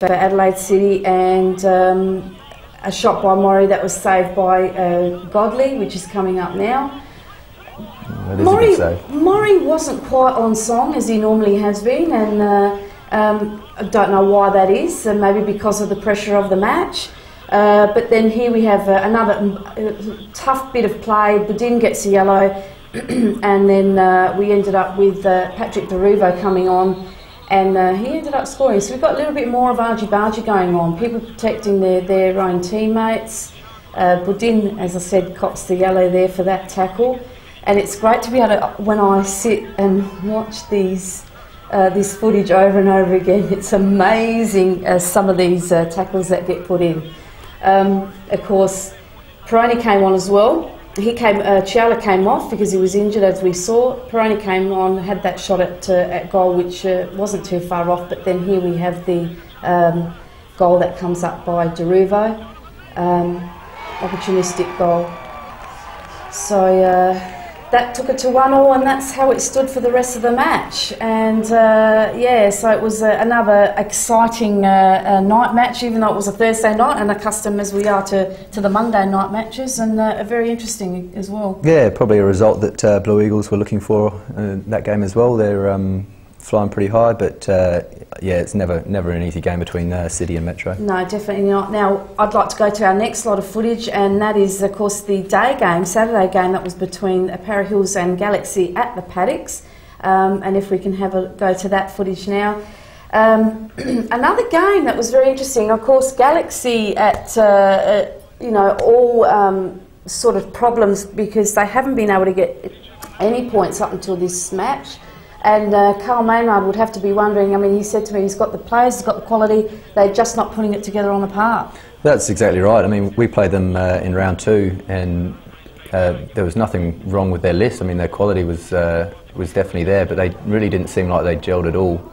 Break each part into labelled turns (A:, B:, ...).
A: for Adelaide City, and a shot by Morrie that was saved by Godley, which is coming up now. Morrie wasn't quite on song as he normally has been, and I don't know why that is, maybe because of the pressure of the match. But then here we have another tough bit of play. Budin gets a yellow, and then we ended up with Patrick Deruvo coming on, and he ended up scoring. So we've got a little bit more of argy-bargy going on, people protecting their own teammates. Budin, as I said, cops the yellow there for that tackle. And it's great to be able to, when I sit and watch this footage over and over again, it's amazing some of these tackles that get put in. Of course, Peroni came on as well. Ciala came off because he was injured, as we saw. Peroni came on, had that shot at goal, which wasn't too far off, but then here we have the goal that comes up by Deruvo. Opportunistic goal. So that took it to 1-1, and that's how it stood for the rest of the match. And yeah, so it was another exciting night match, even though it was a Thursday night, and accustomed as we are to the Monday night matches, and very interesting as well. Yeah,
B: probably a result that Blue Eagles were looking for that game as well. They're flying pretty high, but yeah, it's never an easy game between City and Metro.
A: No, definitely not. Now, I'd like to go to our next lot of footage, and that is, of course, the day game, Saturday game, that was between Para Hills and Galaxy at the Paddocks. And if we can have a go to that footage now. Another game that was very interesting, of course, Galaxy at, you know, all sort of problems because they haven't been able to get any points up until this match. And Carl Maynard would have to be wondering, I mean, he said to me, he's got the players, he's got the quality, they're just not putting it together on the park.
B: That's exactly right. I mean, we played them in round 2, and there was nothing wrong with their list. I mean, their quality was definitely there, but they really didn't seem like they gelled at all.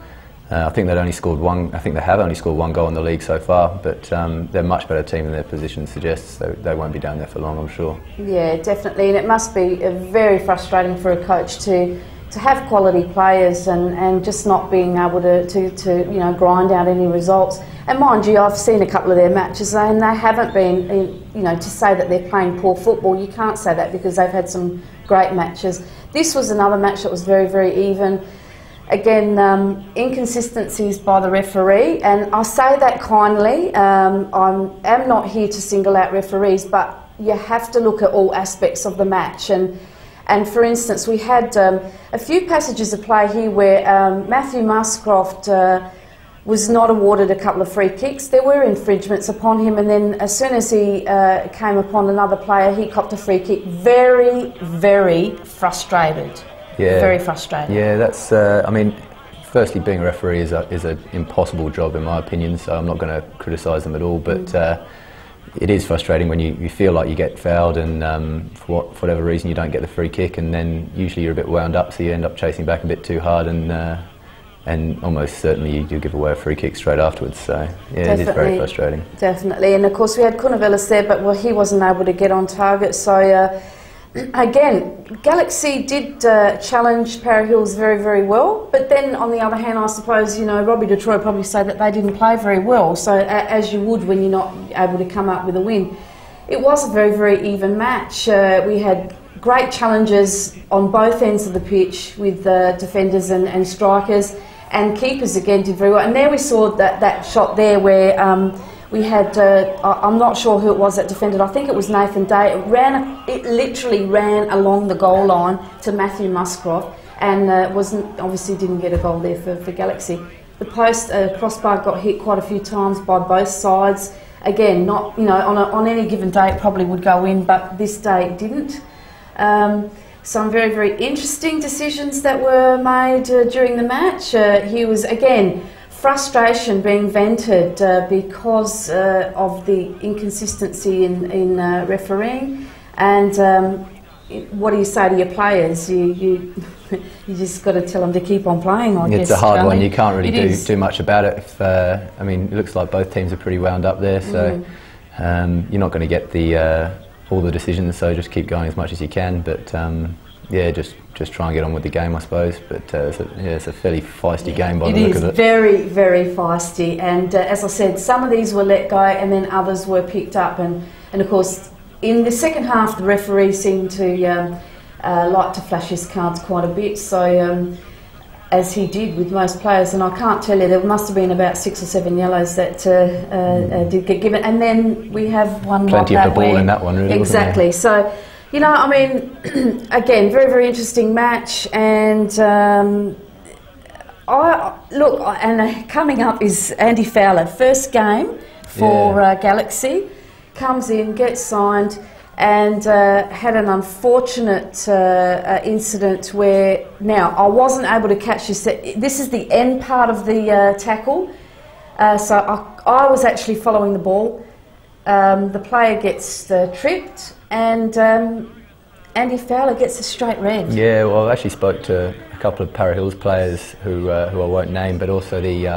B: I think they'd only scored one. I think they have only scored one goal in the league so far, but they're a much better team than their position suggests. So they won't be down there for long, I'm sure.
A: Yeah, definitely, and it must be very frustrating for a coach to have quality players and just not being able to you know, grind out any results. And mind you, I've seen a couple of their matches and they haven't been, you know, to say that they're playing poor football, you can't say that because they've had some great matches. This was another match that was very, very even. Again, inconsistencies by the referee, and I say that kindly. I am not here to single out referees, but you have to look at all aspects of the match. And for instance, we had a few passages of play here where Matthew Muscroft was not awarded a couple of free kicks. There were infringements upon him, and then as soon as he came upon another player, he copped a free kick. Very, very frustrated.
B: Yeah.
A: Very frustrated.
B: Yeah, that's, I mean, firstly, being a referee is an impossible job in my opinion, so I'm not going to criticise them at all, but it is frustrating when you feel like you get fouled and for whatever reason you don't get the free kick, and then usually you're a bit wound up, so you end up chasing back a bit too hard, and almost certainly you do give away a free kick straight afterwards. So yeah, definitely, it is very frustrating. Definitely,
A: and of course we had Kunavelis there, but well, he wasn't able to get on target. So again, Galaxy did challenge Para Hills very, very well, but then on the other hand, I suppose, you know, Robbie Detroit probably say that they didn't play very well, so as you would when you're not able to come up with a win. It was a very, very even match. We had great challenges on both ends of the pitch with defenders and strikers, and keepers again did very well. And there we saw that shot there where we had, I'm not sure who it was that defended, I think it was Nathan Day. It literally ran along the goal line to Matthew Muscroft, and obviously didn't get a goal there for Galaxy. The post crossbar got hit quite a few times by both sides. Again, not, you know, on any given day it probably would go in, but this day it didn't. Some very, very interesting decisions that were made during the match. Here was, again, frustration being vented because of the inconsistency in refereeing, and what do you say to your players? You just got to tell them to keep on playing, I guess.
B: It's a hard one. You can't really do much about it. If, I mean, it looks like both teams are pretty wound up there, so you're not going to get all the decisions, so just keep going as much as you can, but yeah, just try and get on with the game, I suppose. But it's a fairly feisty game by the look of it.
A: It is very, very feisty. And as I said, some of these were let go, and then others were picked up. And of course, in the second half, the referee seemed to like to flash his cards quite a bit. So as he did with most players, and I can't tell you, there must have been about 6 or 7 yellows that did get given. And then we have one
B: plenty of the ball in that one, really.
A: Exactly. So, you know, I mean, again, very, very interesting match. And coming up is Andy Fowler, first game for Galaxy, comes in, gets signed, and had an unfortunate incident where, now, I wasn't able to catch this. This is the end part of the tackle. So I was actually following the ball. The player gets tripped, and Andy Fowler gets a straight red.
B: Yeah, well, I actually spoke to a couple of Para Hills players who I won't name, but also the